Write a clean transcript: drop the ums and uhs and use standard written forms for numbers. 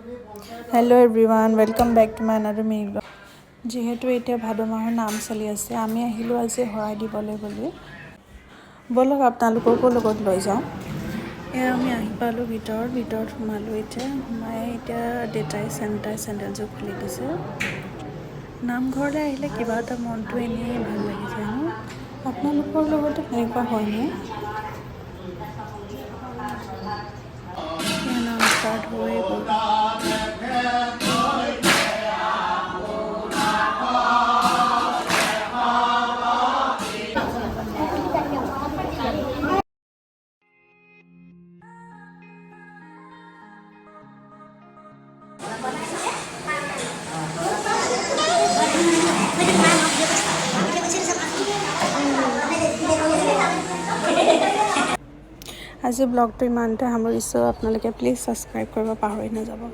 Hello everyone, welcome back to my another MiniVlog. যেহেতু এতিয়া ভাদ মাহৰ নাম চলি আছে আমি আহিলো আজি হৰাই দিবলৈ বুলি বলক আপোনালোককো লগত লৈ যাওঁ আমি আহি পালো ভিতৰত সোমালো এতিয়া দেতাই চেণ্ডেলযোৰ খুলি দিছে নামঘৰলৈ আহিলে কিবা এটা মনটো এনেই ভাল লাগি যায় ন আপোনালোকৰ লগতো এনেকুৱা হয় নে নাম ষ্টাৰ্ট হৈ গ'ল আজি ব্লগটো ইমানতে সামৰিছোঁ আপোনালোকে প্লিজ ছাবস্ক্ৰাইব কৰিব পাহৰি নাযাব